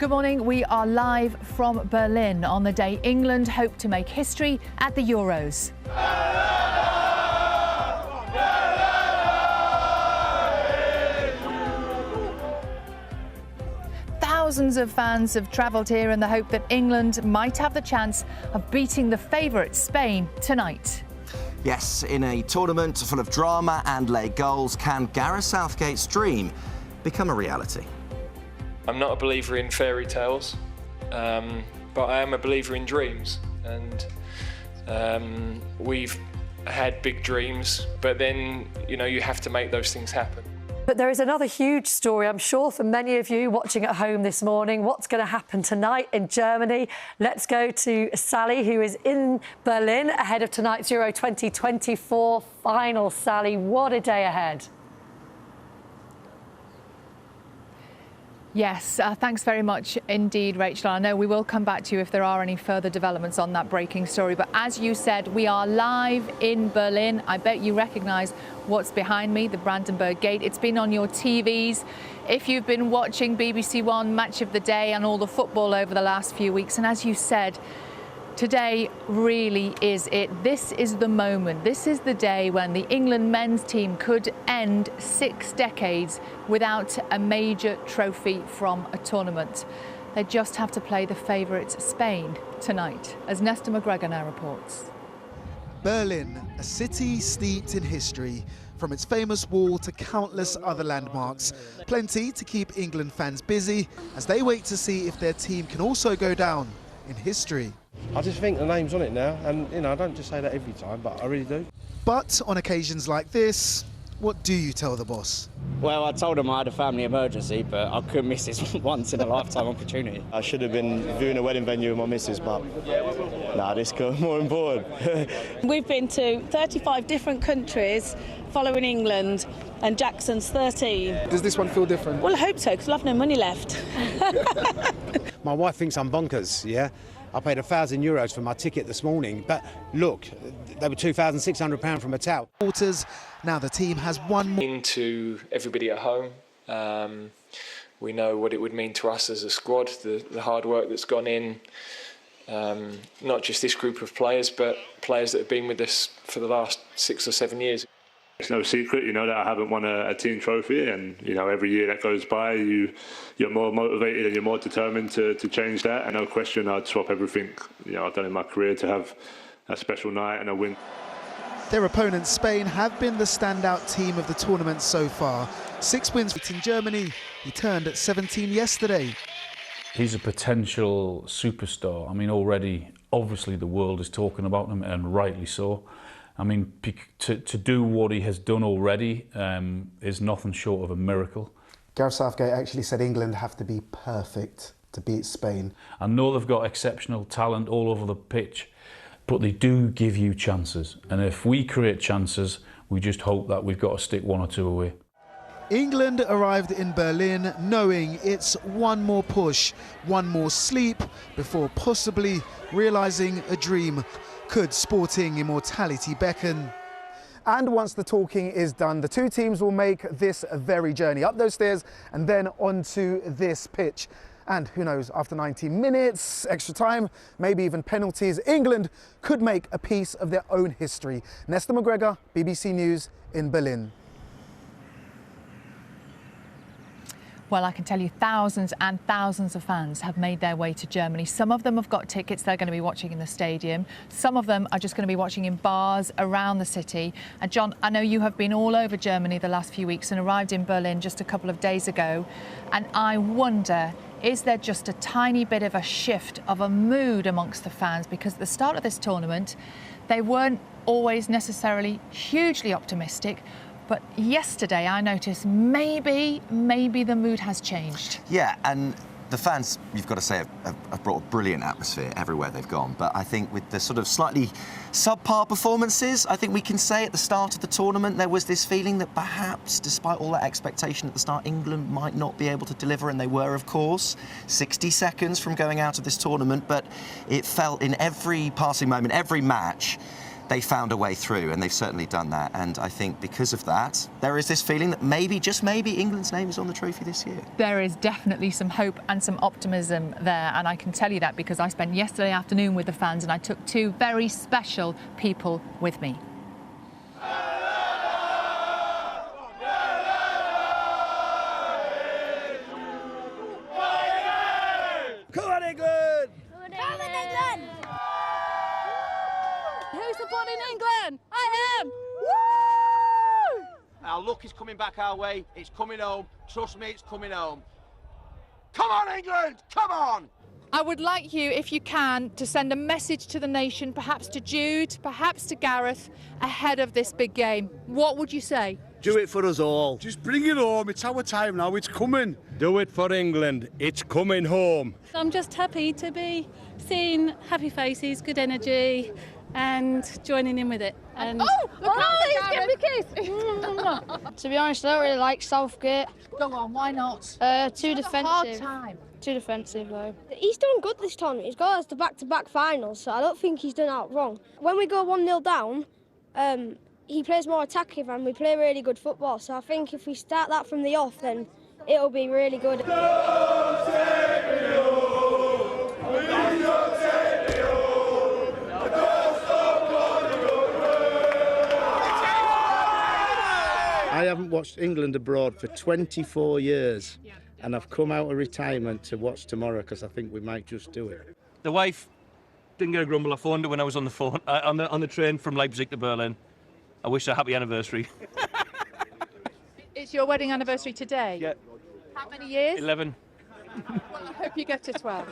Good morning. We are live from Berlin on the day England hope to make history at the Euros. Thousands of fans have travelled here in the hope that England might have the chance of beating the favourite Spain tonight. Yes, in a tournament full of drama and late goals, can Gareth Southgate's dream become a reality? I'm not a believer in fairy tales, but I am a believer in dreams. And we've had big dreams, but then, you have to make those things happen. But there is another huge story, I'm sure, for many of you watching at home this morning. What's going to happen tonight in Germany? Let's go to Sally, who is in Berlin ahead of tonight's Euro 2024 final. Sally, what a day ahead. Yes, thanks very much indeed, Rachel. I know we will come back to you if there are any further developments on that breaking story. But as you said, we are live in Berlin. I bet you recognise what's behind me, the Brandenburg Gate. It's been on your TVs. If you've been watching BBC One Match of the Day and all the football over the last few weeks, and as you said, today really is it. This is the moment. This is the day when the England men's team could end 6 decades without a major trophy from a tournament. They just have to play the favourites Spain tonight, as Nesta McGregor now reports. Berlin, a city steeped in history, from its famous wall to countless other landmarks. Plenty to keep England fans busy as they wait to see if their team can also go down in history. I just think the name's on it now, and I don't just say that every time, but I really do. But on occasions like this, what do you tell the boss? Well, I told him I had a family emergency, but I couldn't miss this once in a lifetime opportunity. I should have been viewing a wedding venue with my missus, but this got more important. We've been to 35 different countries following England, and Jackson's 13. Does this one feel different? Well, I hope so, because I'll have no money left. My wife thinks I'm bonkers, yeah? I paid €1,000 for my ticket this morning, but look, they were £2,600 from a tout. Now the team has one more. Into everybody at home, we know what it would mean to us as a squad, the hard work that's gone in, not just this group of players, but players that have been with us for the last 6 or 7 years. It's no secret, that I haven't won a team trophy, and every year that goes by, you're more motivated and you're more determined to change that. And no question, I'd swap everything I've done in my career to have a special night and a win. Their opponents, Spain, have been the standout team of the tournament so far. 6 wins in Germany. He turned at 17 yesterday. He's a potential superstar. I mean, already, obviously, the world is talking about him, and rightly so. I mean, to do what he has done already is nothing short of a miracle. Gareth Southgate actually said England have to be perfect to beat Spain. I know they've got exceptional talent all over the pitch, but they do give you chances. And if we create chances, we just hope that we've got to stick 1 or 2 away. England arrived in Berlin knowing it's one more push, one more sleep before possibly realising a dream. Could sporting immortality beckon? And once the talking is done, the two teams will make this very journey up those stairs and then onto this pitch. And who knows, after 90 minutes, extra time, maybe even penalties, England could make a piece of their own history. Nesta McGregor, BBC News in Berlin. Well, I can tell you thousands and thousands of fans have made their way to Germany. Some of them have got tickets they're going to be watching in the stadium. Some of them are just going to be watching in bars around the city. And John, I know you have been all over Germany the last few weeks and arrived in Berlin just a couple of days ago. And I wonder, is there just a tiny bit of a shift of a mood amongst the fans? Because at the start of this tournament, they weren't always necessarily hugely optimistic. But yesterday I noticed maybe the mood has changed. Yeah, and the fans, you've got to say, have brought a brilliant atmosphere everywhere they've gone. But I think with the sort of slightly subpar performances, I think we can say at the start of the tournament there was this feeling that perhaps, despite all that expectation at the start, England might not be able to deliver, and they were, of course, 60 seconds from going out of this tournament. But it felt in every passing moment, every match, they found a way through, and they've certainly done that. And I think because of that, there is this feeling that maybe, just maybe, England's name is on the trophy this year. There is definitely some hope and some optimism there, and I can tell you that because I spent yesterday afternoon with the fans and I took two very special people with me. Come on, England! Come on, England! Who's supporting England? I am! Woo! Our luck is coming back our way. It's coming home. Trust me, it's coming home. Come on, England! Come on! I would like you, if you can, to send a message to the nation, perhaps to Jude, perhaps to Gareth, ahead of this big game. What would you say? Do it for us all. Just bring it home. It's our time now. It's coming. Do it for England. It's coming home. I'm just happy to be seeing happy faces, good energy, and joining in with it. And He's giving me a kiss! To be honest, I don't really like Southgate. Go on, why not? Too defensive. Hard time. Too defensive, though. He's done good this tournament. He's got us to back-to-back finals, so I don't think he's done out wrong. When we go 1-0 down, he plays more attacking and we play really good football. So I think if we start that from the off, then it'll be really good. I haven't watched England abroad for 24 years, and I've come out of retirement to watch tomorrow because I think we might just do it. The wife didn't get a grumble. I phoned her when I was on the phone on the train from Leipzig to Berlin. I wish her a happy anniversary. It's your wedding anniversary today? Yeah. How many years? 11. Well, I hope you get to 12.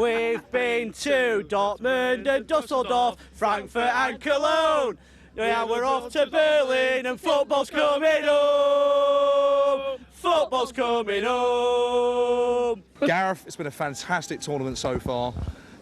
We've been to Dortmund and Dusseldorf, Frankfurt and Cologne. Now we're off to Berlin and football's coming home. Football's coming home. Gareth, it's been a fantastic tournament so far.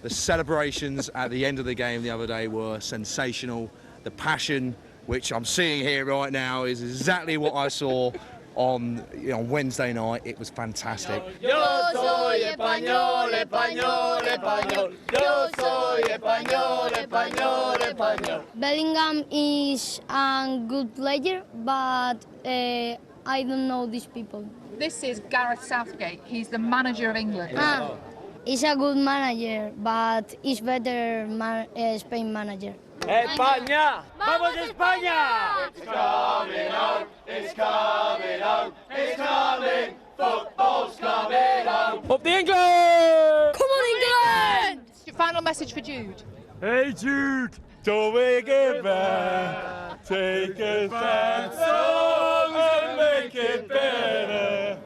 The celebrations at the end of the game the other day were sensational. The passion, which I'm seeing here right now, is exactly what I saw on Wednesday night. It was fantastic. Yo soy español, español, español. Yo soy español, español, español. Bellingham is a good player, but I don't know these people. This is Gareth Southgate. He's the manager of England. He's a good manager, but he's better Spain manager. España! ¡Vamos España! It's coming home, it's coming home, it's coming, football's coming home. Up the England! Come on, England! Your final message for Jude. Hey Jude, don't make it bad. Take a bad song and make it better.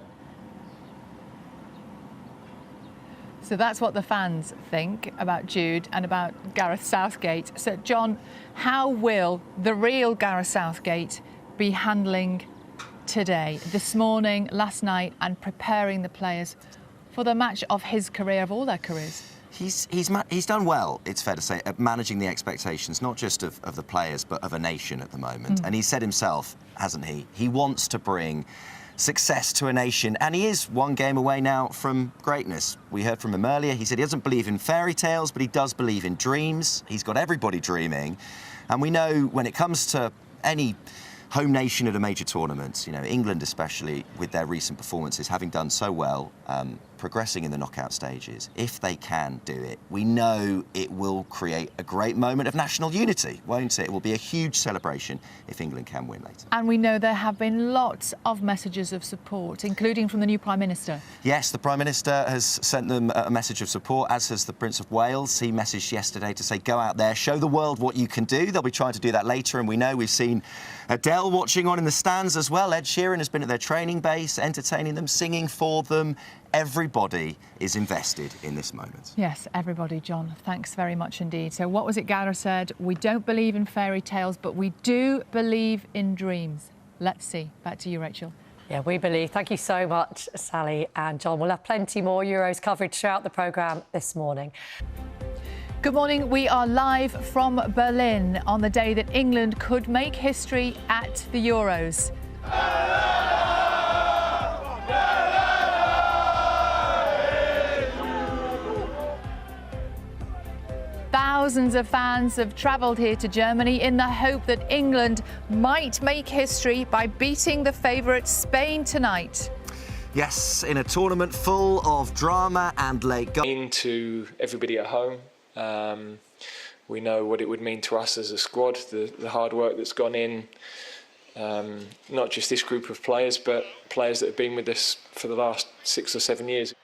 So that's what the fans think about Jude and about Gareth Southgate. So, John, how will the real Gareth Southgate be handling today, this morning, last night, and preparing the players for the match of his career, of all their careers? He's done well, it's fair to say, at managing the expectations, not just of the players, but of a nation at the moment. And he said himself, hasn't he? He wants to bring success to a nation, and he is one game away now from greatness. We heard from him earlier. He said he doesn't believe in fairy tales, but he does believe in dreams. He's got everybody dreaming, and we know when it comes to any home nation at a major tournament, England especially, with their recent performances, having done so well, progressing in the knockout stages, if they can do it, we know it will create a great moment of national unity, won't it? It will be a huge celebration if England can win later. And we know there have been lots of messages of support, including from the new Prime Minister. Yes, the Prime Minister has sent them a message of support, as has the Prince of Wales. He messaged yesterday to say, go out there, show the world what you can do. They'll be trying to do that later, and we know we've seen Adele watching on in the stands as well. Ed Sheeran has been at their training base, entertaining them, singing for them. Everybody is invested in this moment. Yes, everybody, John. Thanks very much indeed. So what was it Gareth said? We don't believe in fairy tales, but we do believe in dreams. Let's see. Back to you, Rachel. Yeah, we believe. Thank you so much, Sally and John. We'll have plenty more Euros coverage throughout the programme this morning. Good morning. We are live from Berlin on the day that England could make history at the Euros. Thousands of fans have travelled here to Germany in the hope that England might make history by beating the favourite Spain tonight. Yes, in a tournament full of drama and late goals. To everybody at home, we know what it would mean to us as a squad, the hard work that's gone in, not just this group of players, but players that have been with us for the last 6 or 7 years.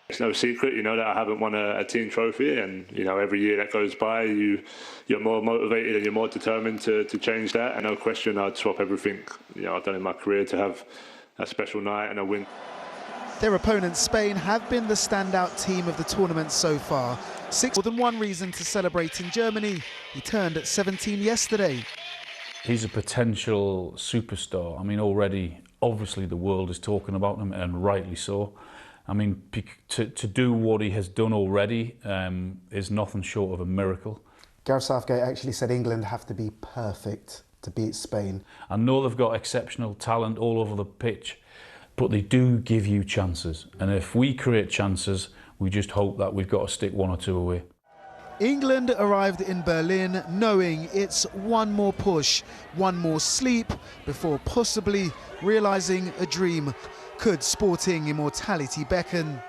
It's no secret, that I haven't won a team trophy, and every year that goes by, you're more motivated and you're more determined to change that. And no question, I'd swap everything I've done in my career to have a special night and a win. Their opponents, Spain, have been the standout team of the tournament so far. More than one reason to celebrate in Germany. He turned at 17 yesterday. He's a potential superstar. I mean, already, obviously, the world is talking about him, and rightly so. I mean, to do what he has done already is nothing short of a miracle. Gareth Southgate actually said England have to be perfect to beat Spain. I know they've got exceptional talent all over the pitch, but they do give you chances. And if we create chances, we just hope that we've got to stick 1 or 2 away. England arrived in Berlin knowing it's one more push, one more sleep before possibly realising a dream. Could sporting immortality beckon?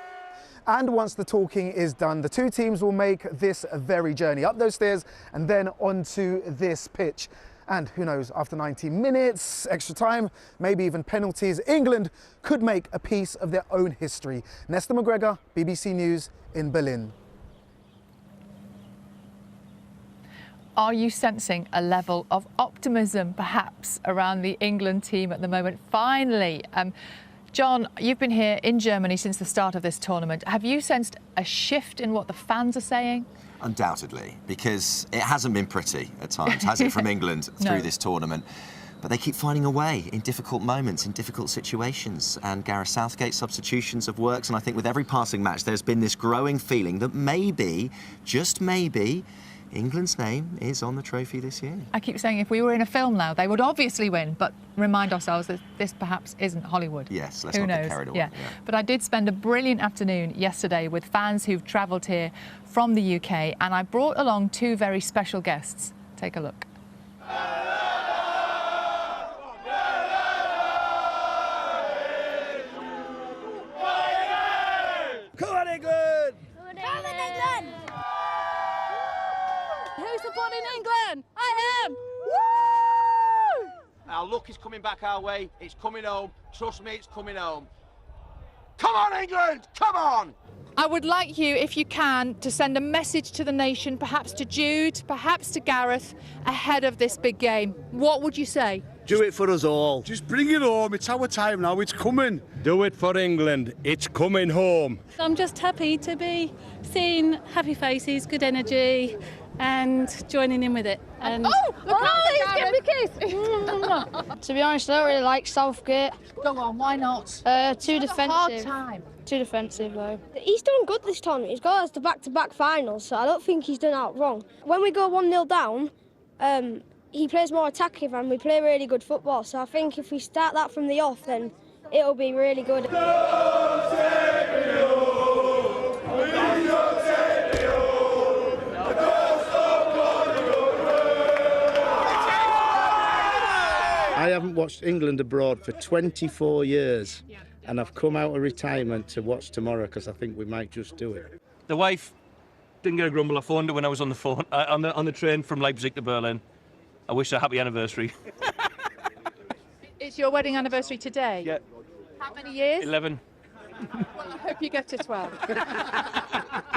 And once the talking is done, the two teams will make this very journey up those stairs and then onto this pitch. And who knows, after 90 minutes, extra time, maybe even penalties, England could make a piece of their own history. Nesta McGregor, BBC News in Berlin. Are you sensing a level of optimism, perhaps, around the England team at the moment? Finally, John, you've been here in Germany since the start of this tournament. Have you sensed a shift in what the fans are saying? Undoubtedly, because it hasn't been pretty at times, has it, from England through this tournament? But they keep finding a way in difficult moments, in difficult situations. And Gareth Southgate's substitutions have worked. And I think with every passing match, there's been this growing feeling that maybe, just maybe, England's name is on the trophy this year. I keep saying if we were in a film now, they would obviously win, but remind ourselves that this perhaps isn't Hollywood. Yes, let's Who not knows? get carried away. Yeah. But I did spend a brilliant afternoon yesterday with fans who've travelled here from the UK, and I brought along 2 very special guests. Take a look. Come on, England! Come on, England! Who's supporting England? I am! Woo! Our luck is coming back our way. It's coming home. Trust me, it's coming home. Come on, England! Come on! I would like you, if you can, to send a message to the nation, perhaps to Jude, perhaps to Gareth, ahead of this big game. What would you say? Do it for us all. Just bring it home. It's our time now. It's coming. Do it for England. It's coming home. I'm just happy to be seeing happy faces, good energy, and joining in with it. And Please give me a kiss! To be honest, I don't really like Southgate. Go on, why not? Too defensive. Hard time. Too defensive, though. He's done good this tournament. He's got us to back-to-back finals, so I don't think he's done out wrong. When we go 1-0 down, he plays more attacking and we play really good football. So I think if we start that from the off, then it'll be really good. I haven't watched England abroad for 24 years, and I've come out of retirement to watch tomorrow because I think we might just do it. The wife didn't get a grumble. I phoned her when I was on the phone on the train from Leipzig to Berlin. I wish her a happy anniversary. It's your wedding anniversary today? Yeah. How many years? 11. Well, I hope you get to 12.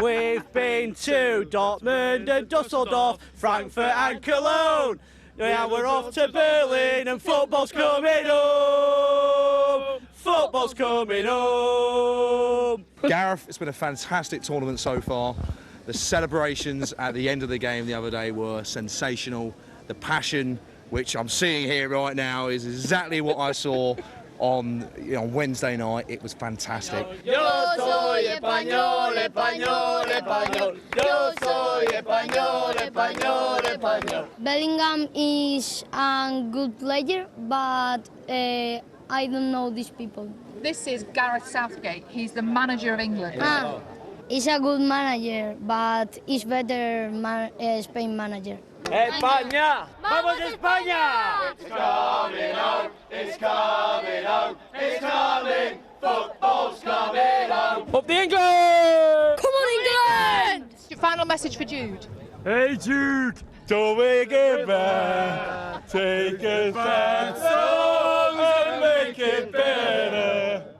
We've been to Dortmund and Dusseldorf, Frankfurt and Cologne. Now we're off to Berlin and football's coming home. Football's coming home. Gareth, it's been a fantastic tournament so far. The celebrations at the end of the game the other day were sensational. The passion, which I'm seeing here right now, is exactly what I saw on Wednesday night. It was fantastic. Yo soy español, español, español. Yo soy español, español, español. Bellingham is a good player, but I don't know these people. This is Gareth Southgate. He's the manager of England. He's a good manager, but he's better Spain manager. España! ¡Vamos España! It's coming home, it's coming home, it's coming, football's coming home. Up the England! Come on, England! Your final message for Jude. Hey Jude, don't make it bad. Take us bad songs and make it better.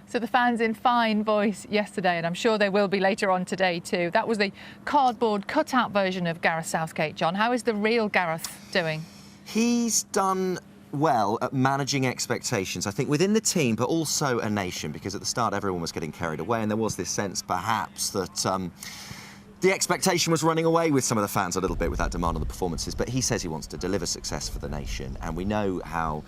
So the fans in fine voice yesterday, and I'm sure they will be later on today too. That was the cardboard cutout version of Gareth Southgate. John, how is the real Gareth doing? He's done well at managing expectations, I think, within the team, but also a nation, because at the start everyone was getting carried away, and there was this sense perhaps that the expectation was running away with some of the fans a little bit with that demand on the performances. But he says he wants to deliver success for the nation, and we know how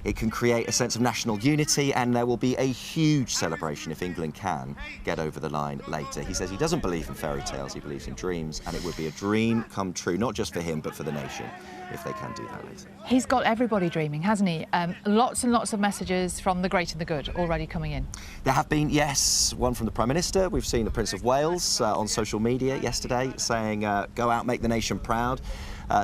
it can create a sense of national unity, and there will be a huge celebration if England can get over the line later. He says he doesn't believe in fairy tales, he believes in dreams, and it would be a dream come true, not just for him, but for the nation, if they can do that later. He's got everybody dreaming, hasn't he? Lots and lots of messages from the great and the good already coming in. There have been, yes, one from the Prime Minister. We've seen the Prince of Wales on social media yesterday saying, go out, make the nation proud.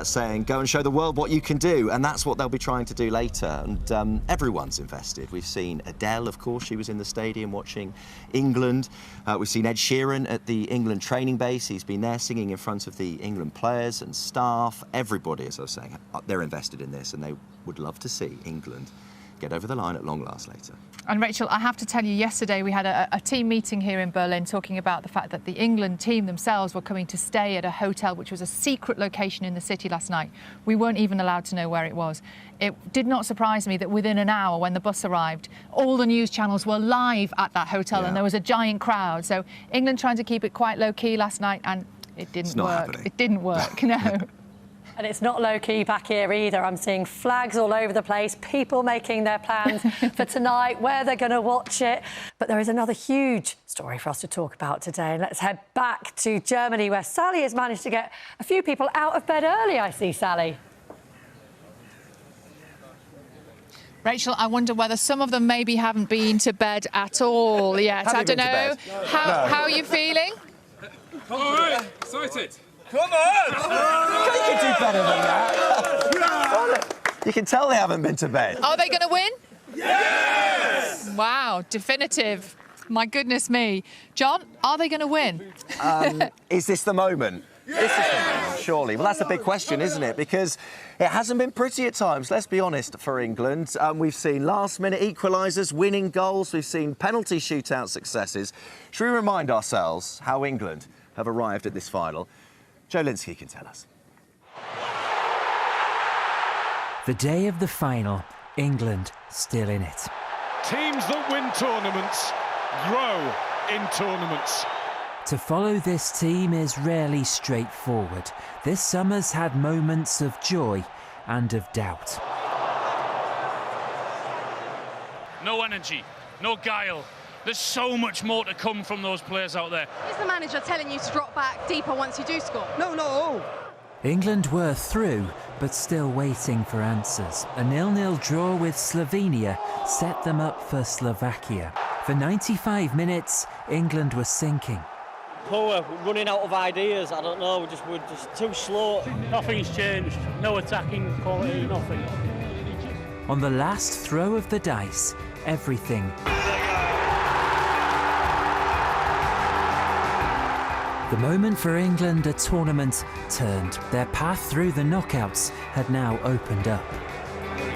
Saying, go and show the world what you can do, and that's what they'll be trying to do later. And everyone's invested. We've seen Adele, of course, she was in the stadium watching England. We've seen Ed Sheeran at the England training base. He's been there singing in front of the England players and staff. Everybody, as I was saying, they're invested in this, and they would love to see England get over the line at long last later. And Rachel, I have to tell you, yesterday we had a team meeting here in Berlin talking about the fact that the England team themselves were coming to stay at a hotel which was a secret location in the city last night. We weren't even allowed to know where it was. It did not surprise me that within an hour, when the bus arrived, all the news channels were live at that hotel, and there was a giant crowd. So England trying to keep it quite low-key last night, and it didn't work. Happening. It didn't work, no. And it's not low-key back here either. I'm seeing flags all over the place, people making their plans for tonight, where they're going to watch it. But there is another huge story for us to talk about today. And let's head back to Germany, where Sally has managed to get a few people out of bed early, I see, Sally. Rachel, I wonder whether some of them maybe haven't been to bed at all yet. I don't know. How are you feeling? All right, excited. Come on! You can do better than that. You can tell they haven't been to bed. Are they going to win? Yes! Wow, definitive. My goodness me. John, are they going to win? Is this the moment? Yes! This is the moment, surely. Well, that's a big question, isn't it? Because it hasn't been pretty at times, let's be honest, for England. We've seen last-minute equalisers, winning goals. We've seen penalty shootout successes. Should we remind ourselves how England have arrived at this final? Joe Linsky can tell us. The day of the final, England still in it. Teams that win tournaments grow in tournaments. To follow this team is rarely straightforward. This summer's had moments of joy and of doubt. No energy, no guile. There's so much more to come from those players out there. Is the manager telling you to drop back deeper once you do score? No. England were through, but still waiting for answers. A 0-0 draw with Slovenia set them up for Slovakia. For 95 minutes, England was sinking. Poor, running out of ideas. I don't know, we're just too slow. Nothing's changed. No attacking quality, nothing. On the last throw of the dice, everything The moment for England a tournament turned. Their path through the knockouts had now opened up.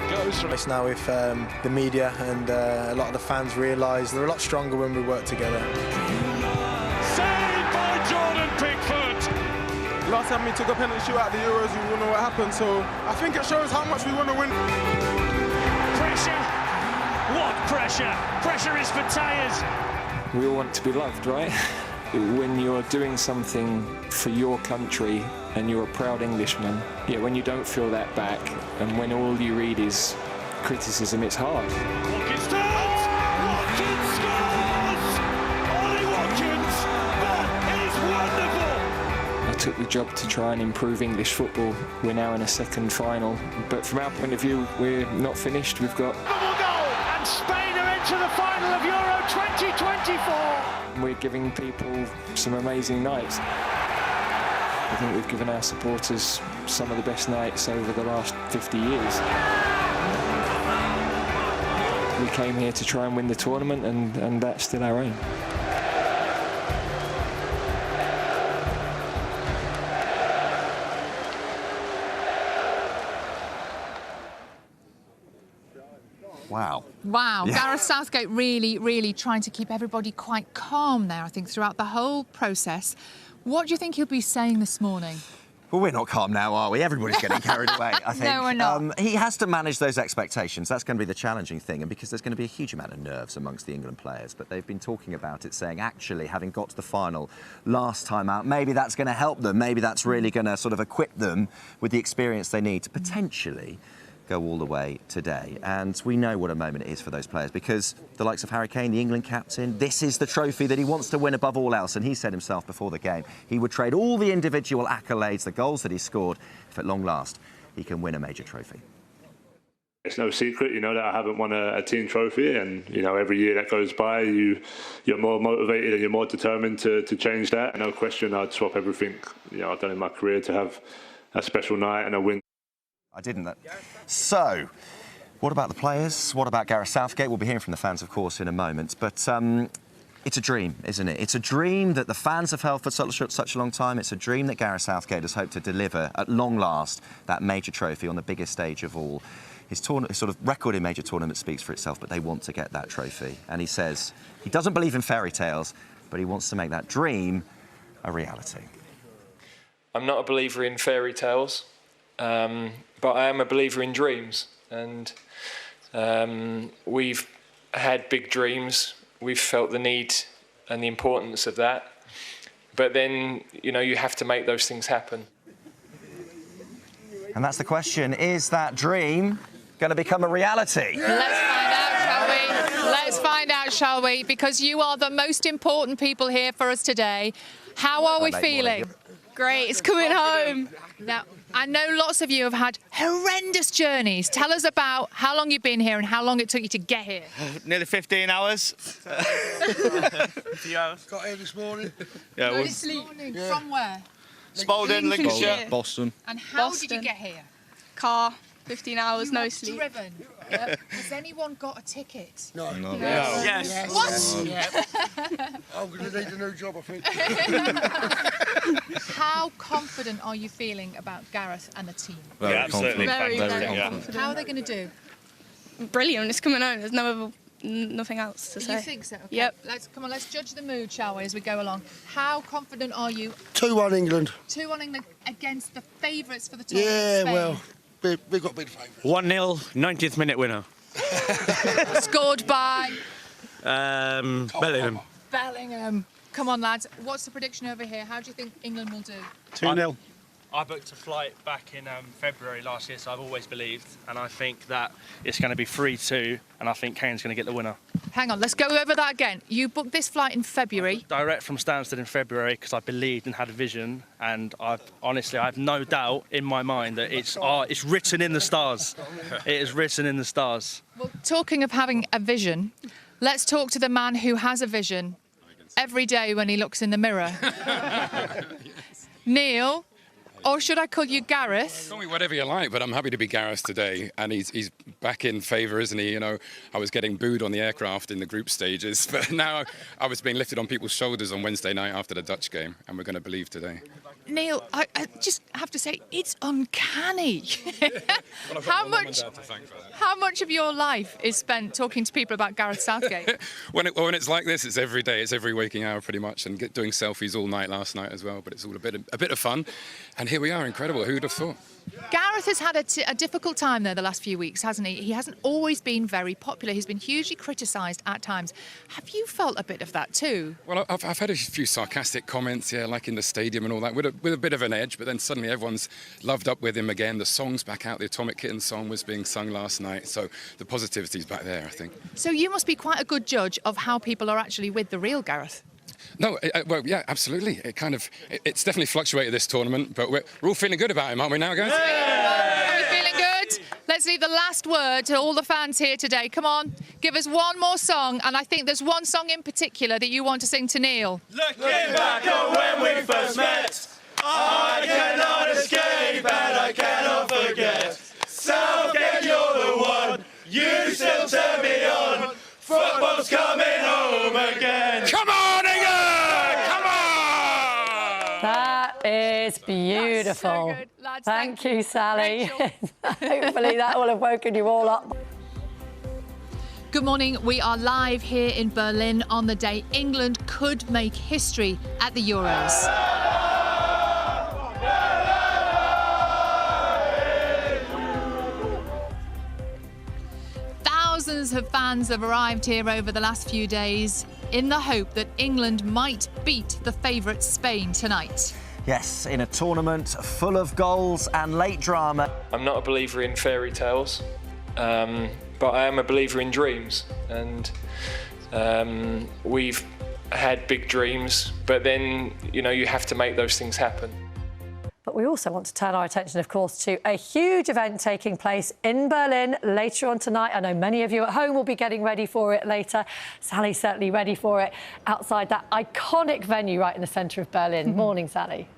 It's now if the media and a lot of the fans realise they're a lot stronger when we work together. Saved by Jordan Pickford! Last time we took a penalty shoot at the Euros, we wouldn't know what happened, so I think it shows how much we want to win. Pressure! What pressure? Pressure is for tyres! We all want to be loved, right? When you're doing something for your country and you're a proud Englishman, yeah, when you don't feel that back and when all you read is criticism, it's hard. Watkins turns! Watkins scores! Ollie Watkins! That is wonderful! I took the job to try and improve English football. We're now in a second final, but from our point of view, we're not finished. We've got... Double goal! And Spain are to the final of Euro 2024. We're giving people some amazing nights. I think we've given our supporters some of the best nights over the last 50 years. We came here to try and win the tournament, and that's still our aim. Wow. Wow, Yeah. Gareth Southgate really trying to keep everybody quite calm there, I think, throughout the whole process. What do you think he'll be saying this morning? Well, we're not calm now, are we? Everybody's getting carried away, I think. No, we're not. He has to manage those expectations. That's going to be the challenging thing, and because there's going to be a huge amount of nerves amongst the England players. But they've been talking about it, saying, actually, having got to the final last time out, maybe that's going to help them. Maybe that's really going to sort of equip them with the experience they need to potentially go all the way today. And we know what a moment it is for those players, because the likes of Harry Kane, the England captain, this is the trophy that he wants to win above all else. And he said himself before the game, he would trade all the individual accolades, the goals that he scored, if at long last he can win a major trophy. It's no secret, you know, that I haven't won a team trophy, and you know, every year that goes by, you're more motivated and you're more determined to change that. No question, I'd swap everything, you know, I've done in my career to have a special night and a win. I didn't. So, what about the players? What about Gareth Southgate? We'll be hearing from the fans, of course, in a moment. But it's a dream, isn't it? It's a dream that the fans have held for such a long time. It's a dream that Gareth Southgate has hoped to deliver at long last, that major trophy on the biggest stage of all. His sort of record in major tournaments speaks for itself, but they want to get that trophy. And he says he doesn't believe in fairy tales, but he wants to make that dream a reality. I'm not a believer in fairy tales. But I am a believer in dreams, and we've had big dreams. We've felt the need and the importance of that. But then, you know, you have to make those things happen. And that's the question, is that dream going to become a reality? Let's find out, shall we? Let's find out, shall we? Because you are the most important people here for us today. How are we feeling? Great, it's coming home. Now, I know lots of you have had horrendous journeys. Tell us about how long you've been here and how long it took you to get here. Nearly 15 hours. A few hours. Got here this morning. Yeah, No, this morning. Yeah. From where? Spalding, Lincolnshire. Boston. And how did you get here? Car, 15 hours, You no have sleep. driven. Yep. Has anyone got a ticket? No. No. Yes. What? I'm going to need a new job, I think. How confident are you feeling about Gareth and the team? Very confident. Very confident. How are they going to do? Brilliant, it's coming home. There's nothing else to say. You think so? Okay. Yep. Let's judge the mood, shall we, as we go along. How confident are you? 2-1 England. 2-1 England against the favourites for the tournament. Yeah, Spain. well, we've got big favourites. 1-0, 90th minute winner. Scored by Bellingham. Bellingham. Come on, lads. What's the prediction over here? How do you think England will do? 2-0. I booked a flight back in February last year, so I've always believed, and I think that it's going to be 3-2, and I think Kane's going to get the winner. Hang on, let's go over that again. You booked this flight in February. Direct from Stansted in February because I believed and had a vision, and I have no doubt in my mind that it's written in the stars. It is written in the stars. Well, talking of having a vision, let's talk to the man who has a vision every day when he looks in the mirror. Neil. Or should I call you Gareth? Call me whatever you like, but I'm happy to be Gareth today. And he's back in favour, isn't he? You know, I was getting booed on the aircraft in the group stages, but now I was being lifted on people's shoulders on Wednesday night after the Dutch game, and we're going to believe today. Neil, I just have to say, it's uncanny. Well, How much of your life is spent talking to people about Gareth Southgate? When it's like this, it's every day, it's every waking hour pretty much, and doing selfies all night last night as well. But it's all a bit of fun, and here we are, incredible. Who'd have thought? Gareth has had a difficult time there the last few weeks, hasn't he? He hasn't always been very popular. He's been hugely criticised at times. Have you felt a bit of that too? Well, I've had a few sarcastic comments, yeah, like in the stadium and all that, with a bit of an edge, but then suddenly everyone's loved up with him again. The song's back out. The Atomic Kitten song was being sung last night, so the positivity's back there, I think. So you must be quite a good judge of how people are actually with the real Gareth. No, well, yeah, absolutely. It's definitely fluctuated this tournament, but we're all feeling good about him, aren't we now, guys? Are we feeling good? Let's Obviously, the last word to all the fans here today. Come on, give us one more song, and I think there's one song in particular that you want to sing to Neil. Looking back on when we first met, I cannot escape and I cannot forget. Southgate, you're the one, you still turn me on. Football's coming home again. Come on, England! Come on! That is beautiful. So good, lads. Thank you, Sally. Rachel. Hopefully that will have woken you all up. Good morning. We are live here in Berlin on the day England could make history at the Euros. Thousands of fans have arrived here over the last few days in the hope that England might beat the favourite Spain tonight. Yes, in a tournament full of goals and late drama. I'm not a believer in fairy tales, but I am a believer in dreams. And we've had big dreams, but then, you know, you have to make those things happen. But we also want to turn our attention, of course, to a huge event taking place in Berlin later on tonight. I know many of you at home will be getting ready for it later. Sally's certainly ready for it outside that iconic venue right in the centre of Berlin. Morning, Sally.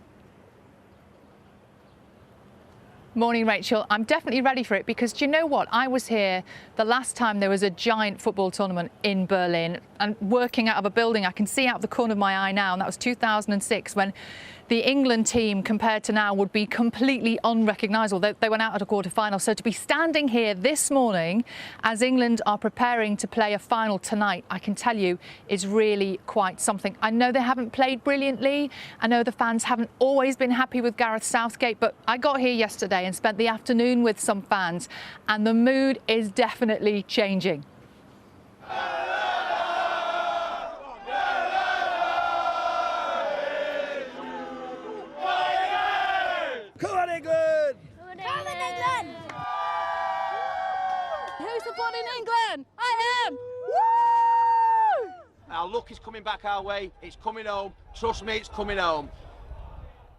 Morning, Rachel. I'm definitely ready for it because do you know what? I was here the last time there was a giant football tournament in Berlin and working out of a building I can see out the corner of my eye now, and that was 2006 when the England team compared to now would be completely unrecognisable. They went out at a quarter-final. So to be standing here this morning as England are preparing to play a final tonight, I can tell you is really quite something. I know they haven't played brilliantly. I know the fans haven't always been happy with Gareth Southgate, but I got here yesterday and spent the afternoon with some fans, and the mood is definitely changing. Come on, England! Come on, England! Who's supporting England? I am! Woo! Our luck is coming back our way. It's coming home. Trust me, it's coming home.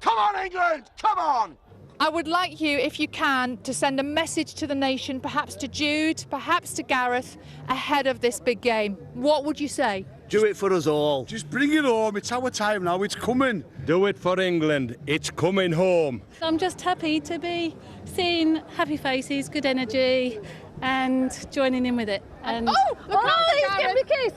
Come on, England! Come on! I would like you, if you can, to send a message to the nation, perhaps to Jude, perhaps to Gareth, ahead of this big game. What would you say? Do it for us all. Just bring it home. It's our time now. It's coming. Do it for England. It's coming home. I'm just happy to be seeing happy faces, good energy, and joining in with it. And Please give me a kiss!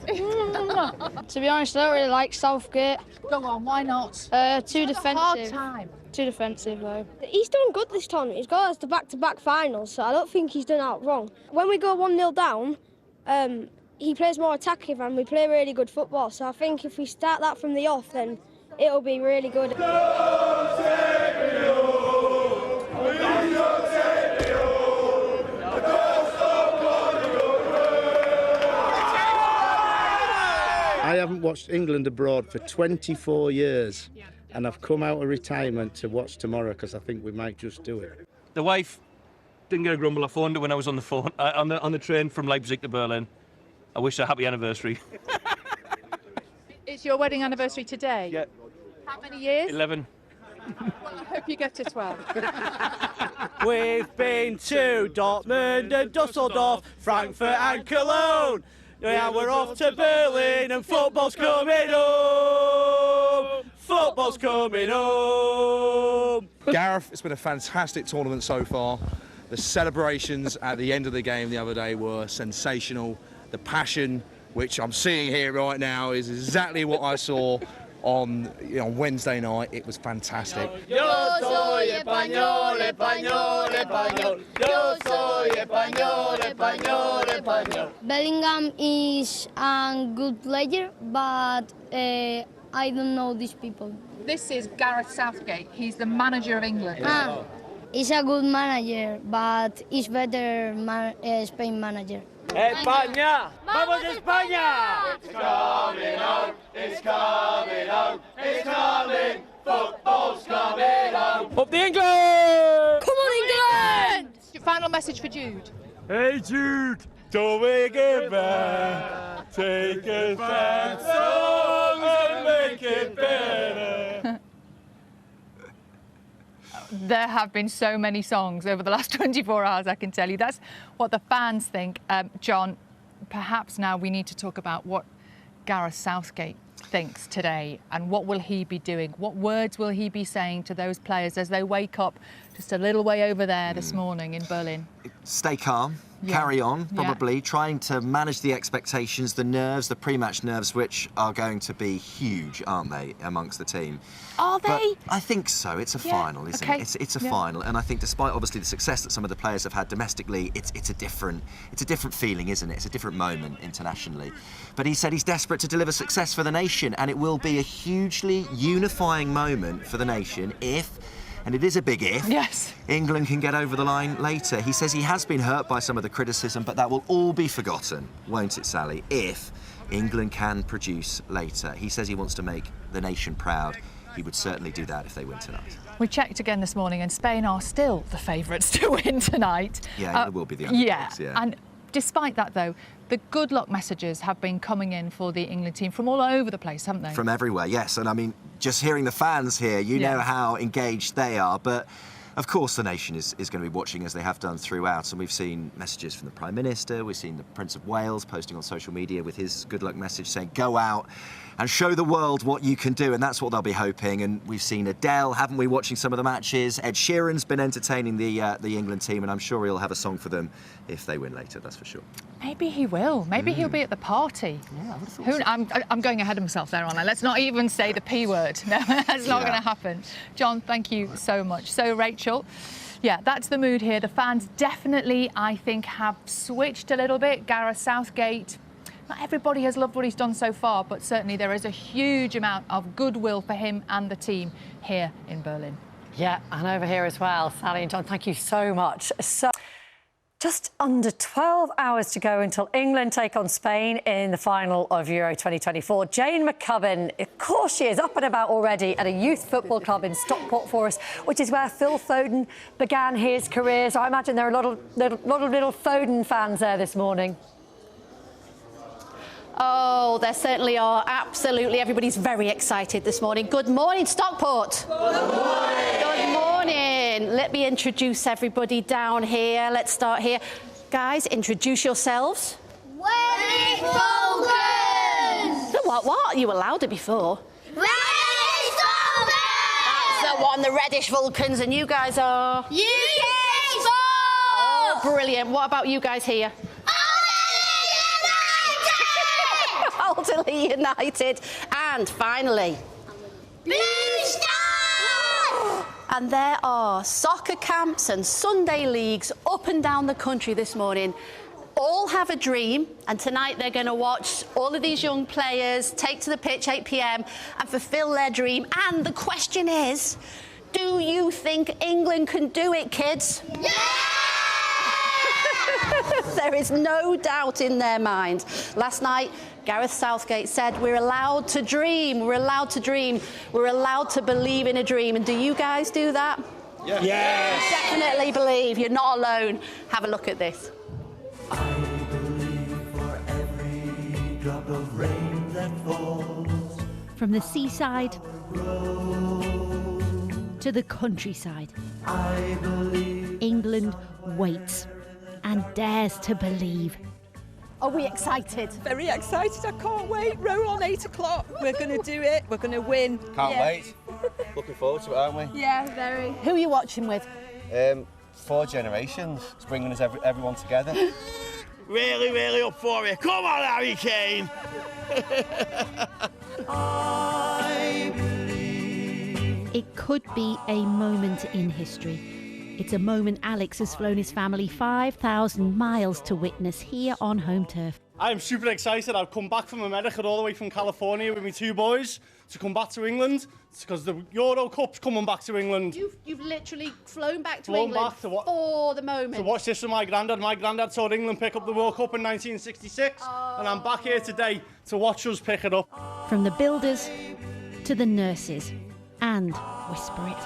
To be honest, I don't really like Southgate. Go on, why not? Too defensive. Hard time. Too defensive, though. He's done good this tournament. He's got us to back-to-back finals, so I don't think he's done out wrong. When we go 1-0 down, he plays more attacking and we play really good football. So I think if we start that from the off, then it'll be really good. I haven't watched England abroad for 24 years, and I've come out of retirement to watch tomorrow because I think we might just do it. The wife didn't get a grumble. I phoned her when I was on the phone on the train from Leipzig to Berlin. I wish her a happy anniversary. It's your wedding anniversary today? Yeah. How many years? 11. Well, I hope you get to 12. We've been to Dortmund and Dusseldorf, Frankfurt and Cologne. Yeah, we're off to Berlin and football's coming home. Football's coming home. Gareth, it's been a fantastic tournament so far. The celebrations at the end of the game the other day were sensational. The passion, which I'm seeing here right now, is exactly what I saw on Wednesday night. It was fantastic. Yo soy español, español, español. Yo soy español, español, español. Bellingham is a good player, but I don't know these people. This is Gareth Southgate. He's the manager of England. He's a good manager, but he's better Spain manager. España! Vamos España! It's coming home, it's coming home, it's coming, football's coming home. Up the England! Come on, England! Your final message for Jude. Hey Jude, don't we give back? Take a sad song and make it better. There have been so many songs over the last 24 hours, I can tell you. That's what the fans think. John, perhaps now we need to talk about what Gareth Southgate thinks today, and what will he be doing? What words will he be saying to those players as they wake up just a little way over there this morning in Berlin? Stay calm, carry on, probably, trying to manage the expectations, the nerves, the pre-match nerves, which are going to be huge, aren't they, amongst the team? Are they? But I think so. It's a final, isn't it? It's a final, and I think despite obviously the success that some of the players have had domestically, it's a different feeling, isn't it? It's a different moment internationally. But he said he's desperate to deliver success for the nation, and it will be a hugely unifying moment for the nation if, and it is a big if, England can get over the line later. He says he has been hurt by some of the criticism, but that will all be forgotten, won't it, Sally, if England can produce later. He says he wants to make the nation proud. He would certainly do that if they win tonight. We checked again this morning, and Spain are still the favourites to win tonight. Yeah, it will be the underdogs, And despite that, though, the good luck messages have been coming in for the England team from all over the place, haven't they? From everywhere, yes. And I mean, just hearing the fans here, you know how engaged they are. But of course, the nation is going to be watching, as they have done throughout. And we've seen messages from the Prime Minister. We've seen the Prince of Wales posting on social media with his good luck message saying, go out and show the world what you can do. And that's what they'll be hoping. And we've seen Adele, haven't we, watching some of the matches. Ed Sheeran's been entertaining the England team, and I'm sure he'll have a song for them if they win later, that's for sure. Maybe he will. Maybe he'll be at the party. Yeah, I would have thought I'm going ahead of myself there, aren't I? Let's not even say the P word. No, that's not going to happen. John, thank you so much. So, Rachel, yeah, that's the mood here. The fans definitely, I think, have switched a little bit. Gareth Southgate, not everybody has loved what he's done so far, but certainly there is a huge amount of goodwill for him and the team here in Berlin. Yeah, and over here as well. Sally and John, thank you so much. So, just under 12 hours to go until England take on Spain in the final of Euro 2024. Jane McCubbin, of course she is, up and about already at a youth football club in Stockport for us, which is where Phil Foden began his career. So I imagine there are a lot of little Foden fans there this morning. Oh, there certainly are. Absolutely. Everybody's very excited this morning. Good morning, Stockport. Good morning. Good morning. Let me introduce everybody down here. Let's start here. Guys, introduce yourselves. Reddish Falcons! What? You were louder before. Reddish Falcons! That's the one, the Reddish Vulcans. And you guys are? UK Sport! Oh, brilliant. What about you guys here? Elderly United. And finally, Blue Stars! And there are soccer camps and Sunday leagues up and down the country this morning. All have a dream, and tonight they're going to watch all of these young players take to the pitch 8 p.m. and fulfil their dream. And the question is, do you think England can do it, kids? Yeah! There is no doubt in their mind. Last night, Gareth Southgate said, we're allowed to dream, we're allowed to dream, we're allowed to believe in a dream. And do you guys do that? Yeah. Yes. Definitely believe. You're not alone. Have a look at this. I believe for every drop of rain that falls. From the seaside to the countryside, I believe England waits and dares to believe. Are we excited? Very excited. I can't wait. Row on 8 o'clock. We're going to do it. We're going to win. Can't wait. Looking forward to it, aren't we? Yeah, very. Who are you watching with? 4 generations. It's bringing us everyone together. Really, really up for it. Come on, Harry Kane. I believe. It could be a moment in history. It's a moment Alex has flown his family 5,000 miles to witness here on home turf. I'm super excited. I've come back from America all the way from California with my 2 boys to come back to England. It's because the Euro Cup's coming back to England. You've literally flown back to England for the moment. To watch this with my granddad. My granddad saw England pick up the World Cup in 1966, and I'm back here today to watch us pick it up. From the builders to the nurses, and whisper it,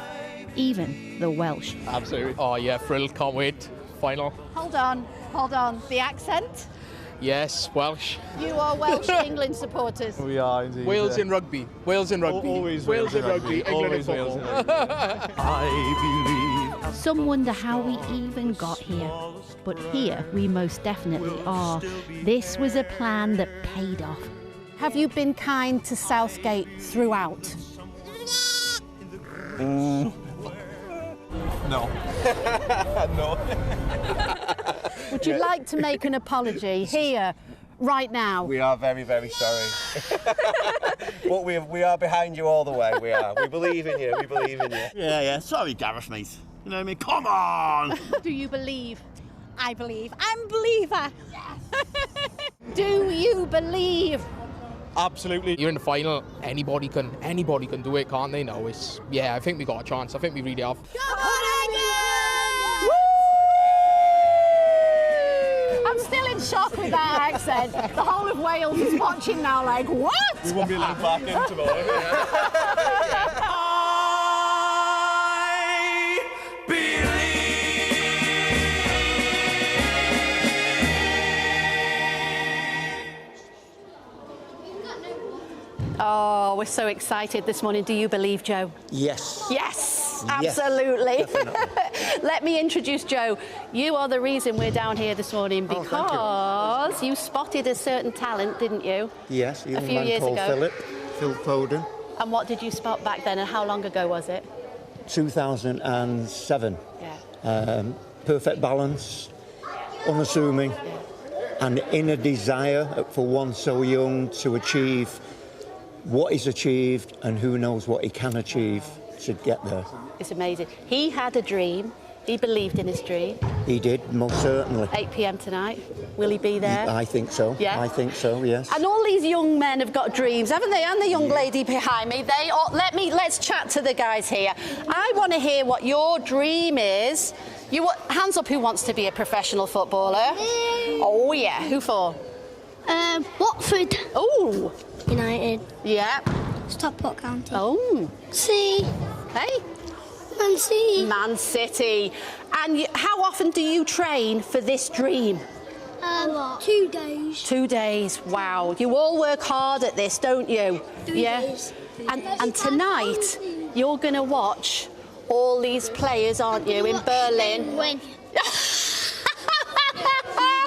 even the Welsh. Absolutely. Oh yeah, thrilled, can't wait. Final. Hold on. The accent. Yes, Welsh. You are Welsh England supporters. We are indeed. Wales in rugby. Wales in rugby. Always Wales in rugby. England in football. Some wonder how we even got here. But here we most definitely are. This was a plan that paid off. Have you been kind to Southgate throughout? No. No. Would you like to make an apology here, right now? We are very, very sorry. But we are behind you all the way, we are. We believe in you, we believe in you. Yeah. Sorry, Gareth, mate. You know what I mean? Come on! Do you believe? I believe. I'm a believer. Do you believe? Absolutely. You're in the final. Anybody can do it, can't they? No, it's I think we got a chance. I think we really have. I'm still in shock with that accent. The whole of Wales is watching now like, what? We won't be allowed back in tomorrow. Oh, we're so excited this morning. Do you believe, Joe? Yes. Yes, absolutely. Let me introduce Joe. You are the reason we're down here this morning because you spotted a certain talent, didn't you? Yes, a few years ago. Phil Foden. And what did you spot back then, and how long ago was it? 2007. Yeah. Perfect balance, unassuming, and inner desire for one so young to achieve what he's achieved, and who knows what he can achieve to get there. It's amazing. He had a dream. He believed in his dream. He did, most certainly. 8 p.m. tonight. Will he be there? I think so. Yeah? I think so, yes. And all these young men have got dreams, haven't they? And the young lady behind me. Let's chat to the guys here. I want to hear what your dream is. Hands up who wants to be a professional footballer. Oh, yeah. Who for? Watford. Oh. United. Yeah. Stockport County. Oh. See. Hey. Man City. Man City. And how often do you train for this dream? 2 days. 2 days. Wow. You all work hard at this, don't you? 3 days. And tonight you're going to watch all these players, aren't you, in Berlin? When?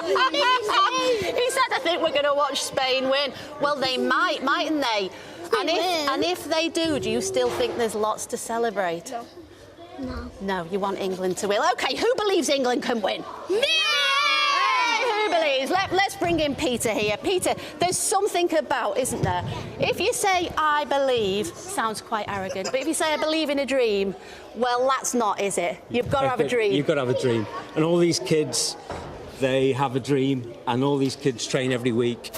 He said, I think we're going to watch Spain win. Well, they might, mightn't they? And if they do you still think there's lots to celebrate? No. No, you want England to win. OK, who believes England can win? Me! Hey, who believes? Let's bring in Peter here. Peter, there's something about, isn't there? If you say, I believe, sounds quite arrogant. But if you say, I believe in a dream, well, that's not, is it? You've got to have a dream. You've got to have a dream. And all these kids, they have a dream, and all these kids train every week,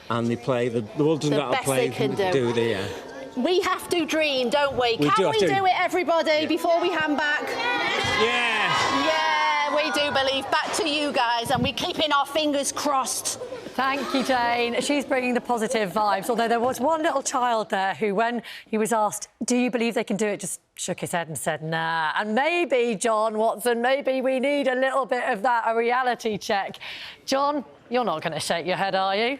and they play. The world doesn't got to play. Do they? Yeah. We have to dream, don't we? Can we do it, everybody, before we hand back? Yeah. Yeah, we do believe. Back to you guys, and we're keeping our fingers crossed. Thank you, Jane. She's bringing the positive vibes, although there was one little child there who, when he was asked, do you believe they can do it, just shook his head and said, nah. And maybe, John Watson, maybe we need a little bit of that, a reality check. John, you're not going to shake your head, are you?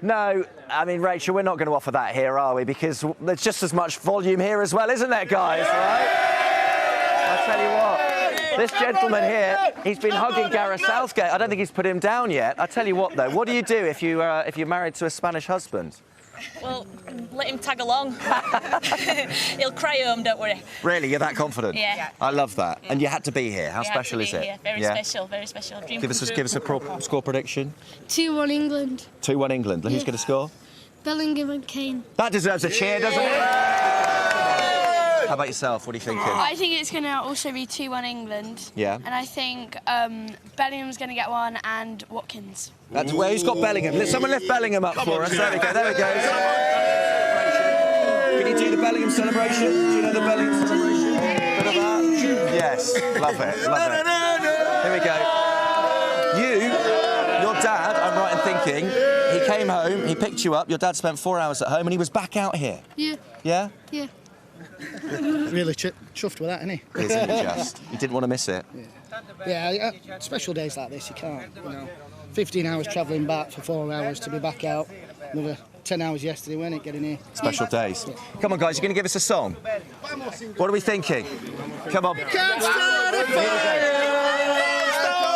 No, I mean, Rachel, we're not going to offer that here, are we? Because there's just as much volume here as well, isn't there, guys? Right? I'll tell you what, this gentleman here, he's been hugging Gareth Southgate. I don't think he's put him down yet. I tell you what, though, what do you do if you're married to a Spanish husband? Well, let him tag along. He'll cry home, don't worry. Really, you're that confident? Yeah. I love that. And you had to be here. How special is it? Here. Very special, very special. Dream Give us a score prediction. 2-1 England. 2-1 England. Who's going to score? Bellingham and Kane. That deserves a cheer, doesn't it? How about yourself? What are you thinking? I think it's going to also be 2-1 England. Yeah. And I think Bellingham's going to get one and Watkins. That's where he's got Bellingham. Let someone lift Bellingham up for us. There we go. There we go. Can you do the Bellingham celebration? Do you know the Bellingham celebration? Bit of that? Yes. Love it. Love it. Here we go. Your dad, I'm right in thinking, he came home, he picked you up. Your dad spent 4 hours at home and he was back out here. Yeah. Yeah? Yeah. Really chuffed with that, isn't he? Isn't he just? You didn't want to miss it. Yeah, special days like this, you can't, 15 hours travelling back for 4 hours to be back out. Another 10 hours yesterday, wasn't it, getting here? Special days. Come on, guys, you're going to give us a song. What are we thinking? Come on. Can't start a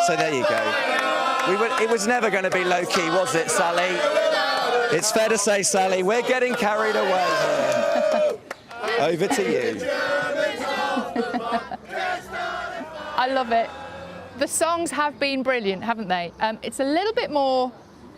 So there you go. It was never going to be low-key, was it, Sally? It's fair to say, Sally, we're getting carried away here. Over to you. I love it. The songs have been brilliant, haven't they? It's a little bit more,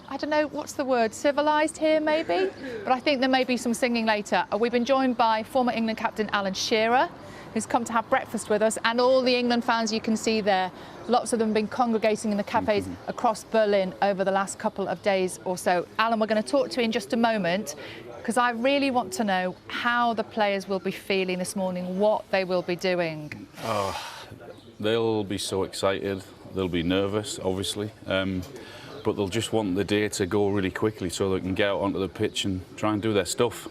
I don't know, what's the word, civilised here maybe? But I think there may be some singing later. We've been joined by former England captain Alan Shearer, who's come to have breakfast with us, and all the England fans you can see there. Lots of them have been congregating in the cafes across Berlin over the last couple of days or so. Alan, we're going to talk to you in just a moment, because I really want to know how the players will be feeling this morning, what they will be doing. Oh, they'll be so excited. They'll be nervous, obviously, but they'll just want the day to go really quickly so they can get out onto the pitch and try and do their stuff.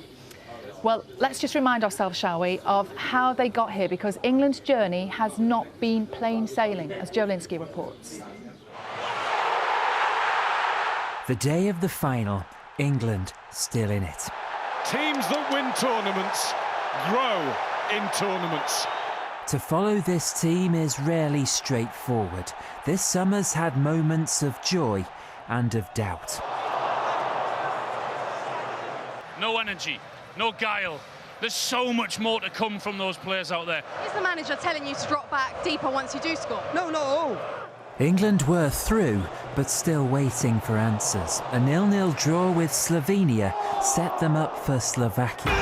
Well, let's just remind ourselves, shall we, of how they got here, because England's journey has not been plain sailing, as Joe Linsky reports. The day of the final, England still in it. Teams that win tournaments grow in tournaments. To follow this team is rarely straightforward. This summer's had moments of joy and of doubt. No energy, no guile. There's so much more to come from those players out there. Is the manager telling you to drop back deeper once you do score? No. England were through, but still waiting for answers. A 0-0 draw with Slovenia set them up for Slovakia.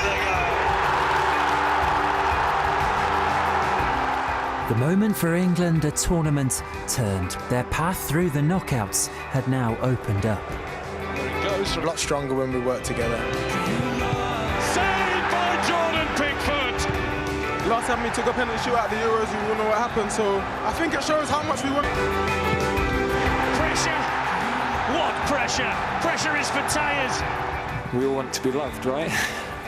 The moment for England a tournament turned. Their path through the knockouts had now opened up. It goes a lot stronger when we work together. Saved by Jordan Pickford! Last time we took a penalty shoot at the Euros, we wouldn't know what happened, so I think it shows how much we want. Pressure! What pressure? Pressure is for tyres! We all want to be loved, right?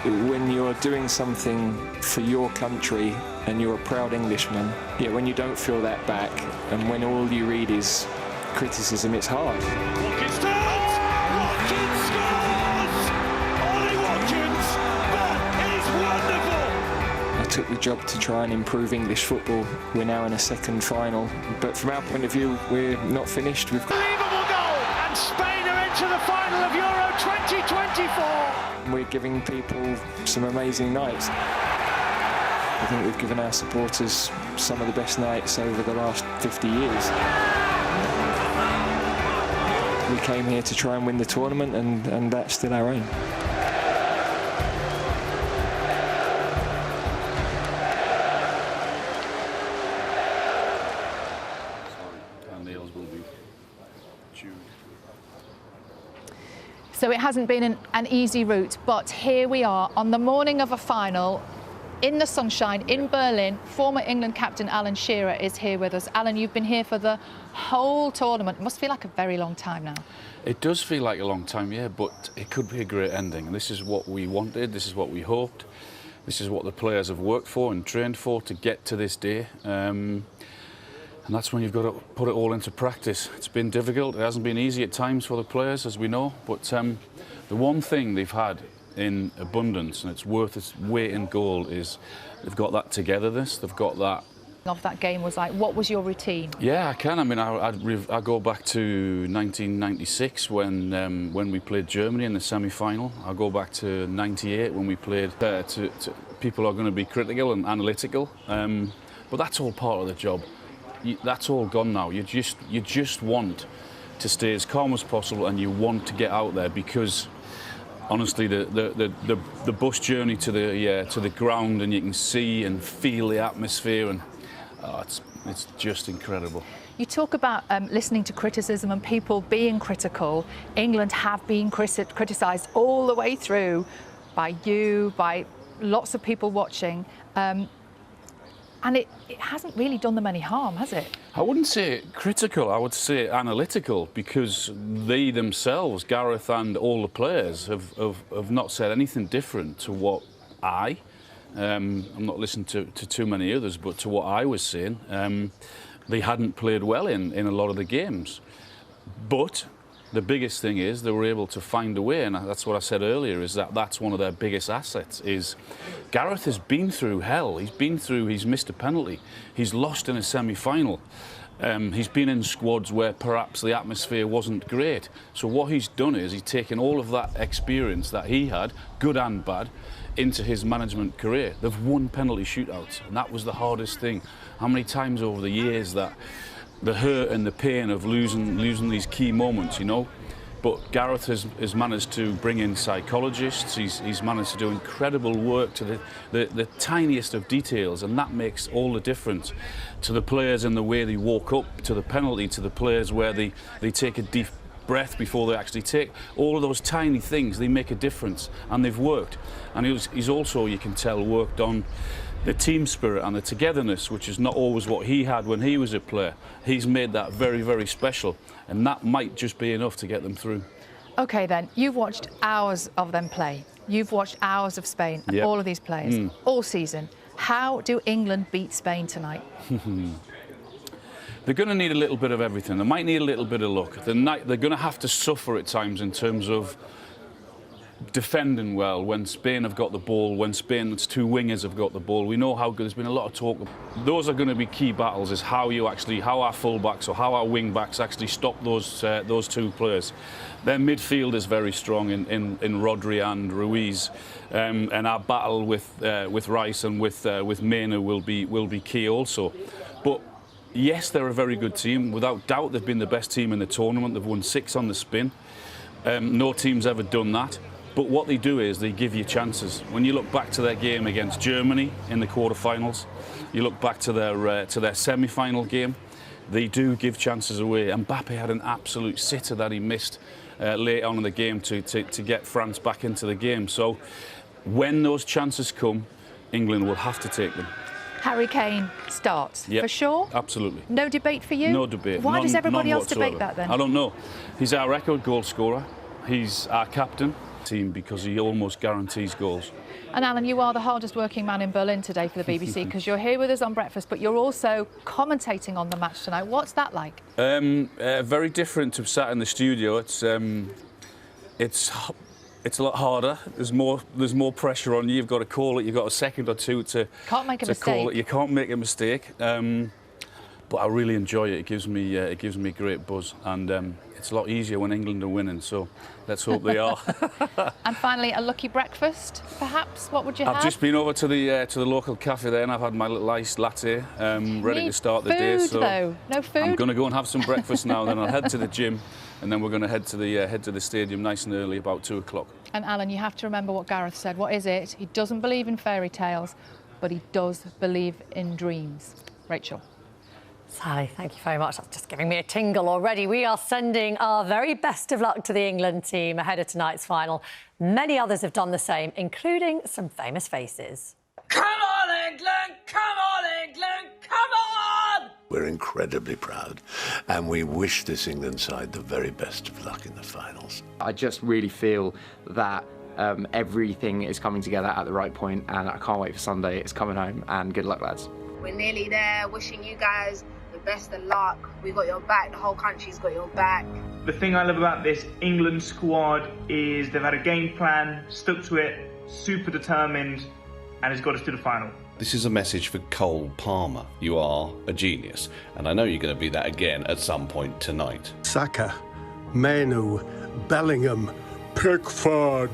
When you're doing something for your country and you're a proud Englishman, when you don't feel that back and when all you read is criticism, it's hard. Watkins turns! Watkins scores! Ollie Watkins! That is wonderful! I took the job to try and improve English football. We're now in a second final, but from our point of view, we're not finished. We've got Unbelievable goal! And Spain are into the final of Euro 2024! We're giving people some amazing nights. I think we've given our supporters some of the best nights over the last 50 years. We came here to try and win the tournament, and that's still our aim. So it hasn't been an easy route, but here we are on the morning of a final, in the sunshine, in Berlin. Former England captain Alan Shearer is here with us. Alan, you've been here for the whole tournament. It must feel like a very long time now. It does feel like a long time, yeah, but it could be a great ending. And this is what we wanted, this is what we hoped, this is what the players have worked for and trained for to get to this day. And that's when you've got to put it all into practice. It's been difficult, it hasn't been easy at times for the players, as we know, but the one thing they've had in abundance, and it's worth its weight in gold, is they've got that togetherness, they've got that. Of that game was like, what was your routine? Yeah, I can. I mean, I go back to 1996 when we played Germany in the semi-final. I go back to '98 when we played. People are going to be critical and analytical, but that's all part of the job. That's all gone now. You just want to stay as calm as possible, and you want to get out there, because honestly, the bus journey to the ground, and you can see and feel the atmosphere, and it's just incredible. You talk about listening to criticism and people being critical. England have been criticised all the way through by you, by lots of people watching. And it hasn't really done them any harm, has it? I wouldn't say critical, I would say analytical, because they themselves, Gareth and all the players, have not said anything different to what I'm not listening to too many others, but to what I was saying. They hadn't played well in a lot of the games. But the biggest thing is they were able to find a way, and that's what I said earlier, is that's one of their biggest assets. Is Gareth has been through hell. He's missed a penalty. He's lost in a semi-final. He's been in squads where perhaps the atmosphere wasn't great. So what he's done is he's taken all of that experience that he had, good and bad, into his management career. They've won penalty shootouts, and that was the hardest thing. How many times over the years that the hurt and the pain of losing these key moments, you know? But Gareth has managed to bring in psychologists. He's managed to do incredible work to the tiniest of details, and that makes all the difference to the players in the way they walk up to the penalty, to the players where they take a deep breath before they actually take. All of those tiny things, they make a difference, and they've worked. And he's also, you can tell, worked on the team spirit and the togetherness, which is not always what he had when he was a player. He's made that very, very special, and that might just be enough to get them through. OK, then, you've watched hours of them play. You've watched hours of Spain and all of these players all season. How do England beat Spain tonight? They're going to need a little bit of everything. They might need a little bit of luck. They're going to have to suffer at times in terms of defending well when Spain have got the ball, when Spain's two wingers have got the ball. We know how good. There's been a lot of talk. Those are going to be key battles, is how our full-backs or how our wing-backs actually stop those two players. Their midfield is very strong in Rodri and Ruiz, and our battle with Rice and with Mena will be key also. But yes, they're a very good team. Without doubt, they've been the best team in the tournament. They've won 6 on the spin. No team's ever done that. But what they do is they give you chances. When you look back to their game against Germany in the quarterfinals, you look back to their semi-final game, they do give chances away. Mbappe had an absolute sitter that he missed late on in the game to get France back into the game. So when those chances come, England will have to take them. Harry Kane starts, for sure? Absolutely. No debate for you? No debate. Why does everybody none else debate that then? I don't know. He's our record goal scorer. He's our captain team because he almost guarantees goals. And Alan, you are the hardest working man in Berlin today for the BBC because you're here with us on breakfast, but you're also commentating on the match tonight. What's that like? Very different to sat in the studio. It's a lot harder. There's more pressure on you. You've got to call it. You've got a second or two to call it. You can't make a mistake. But I really enjoy it. It gives me a great buzz, and it's a lot easier when England are winning. So let's hope they are. And finally, a lucky breakfast, perhaps. What would you have? I've just been over to the local cafe there, and I've had my little iced latte, ready to start the day. So though. No food. I'm going to go and have some breakfast now. Then I'll head to the gym, and then we're going to head to the stadium nice and early, about 2 o'clock. And Alan, you have to remember what Gareth said. What is it? He doesn't believe in fairy tales, but he does believe in dreams. Rachel. Sally, thank you very much. That's just giving me a tingle already. We are sending our very best of luck to the England team ahead of tonight's final. Many others have done the same, including some famous faces. Come on, England! Come on, England! Come on! We're incredibly proud, and we wish this England side the very best of luck in the finals. I just really feel that everything is coming together at the right point, and I can't wait for Sunday. It's coming home, and good luck, lads. We're nearly there. Wishing you guys the best of luck. We've got your back. The whole country's got your back. The thing I love about this England squad is they've had a game plan, stuck to it, super determined, and has got us to the final. This is a message for Cole Palmer. You are a genius, and I know you're going to be that again at some point tonight. Saka, Menu, Bellingham, Pickford.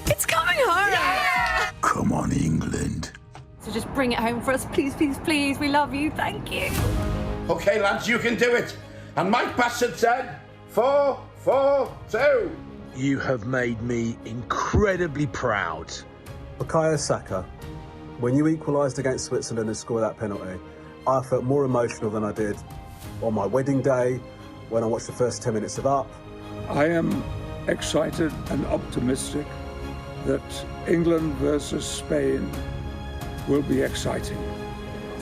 It's coming home! Yeah! Come on, England. So just bring it home for us, please, please, please. We love you. Thank you. OK, lads, you can do it. And Mike Bassett said 4-4-2. You have made me incredibly proud. Bukayo Saka, when you equalised against Switzerland and scored that penalty, I felt more emotional than I did on my wedding day when I watched the first 10 minutes of Up. I am excited and optimistic that England versus Spain will be exciting.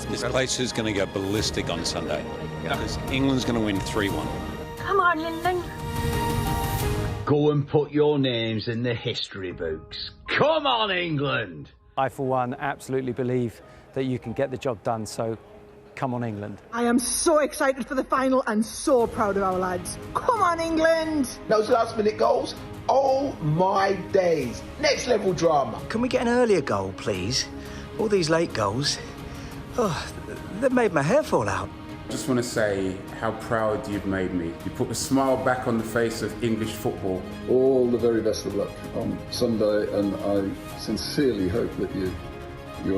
This place is going to go ballistic on Sunday. Because England's going to win 3-1. Come on, England. Go and put your names in the history books. Come on, England! I, for one, absolutely believe that you can get the job done. So come on, England. I am so excited for the final and so proud of our lads. Come on, England! Those last-minute goals, oh my days. Next level drama. Can we get an earlier goal, please? All these late goals, they've made my hair fall out. I just want to say how proud you've made me. You put a smile back on the face of English football. All the very best of luck on Sunday, and I sincerely hope that you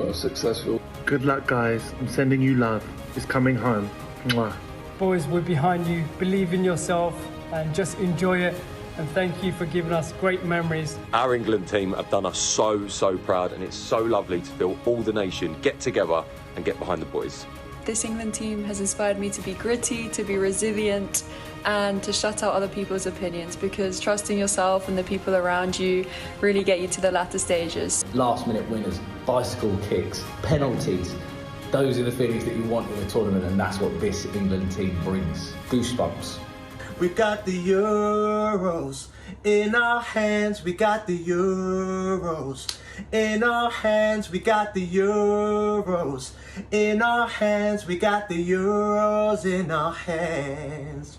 are successful. Good luck, guys. I'm sending you love. It's coming home. Mwah. Boys, we're behind you. Believe in yourself and just enjoy it. And thank you for giving us great memories. Our England team have done us so proud, and it's so lovely to feel all the nation get together and get behind the boys. This England team has inspired me to be gritty, to be resilient, and to shut out other people's opinions, because trusting yourself and the people around you really get you to the latter stages. Last-minute winners, bicycle kicks, penalties. Those are the feelings that you want in a tournament, and that's what this England team brings. Goosebumps. We got the Euros in our hands. We got the Euros in our hands. We got the Euros in our hands. We got the Euros in our hands.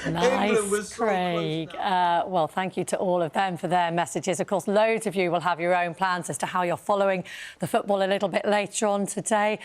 Nice, Craig. Well, thank you to all of them for their messages. Of course, loads of you will have your own plans as to how you're following the football a little bit later on today.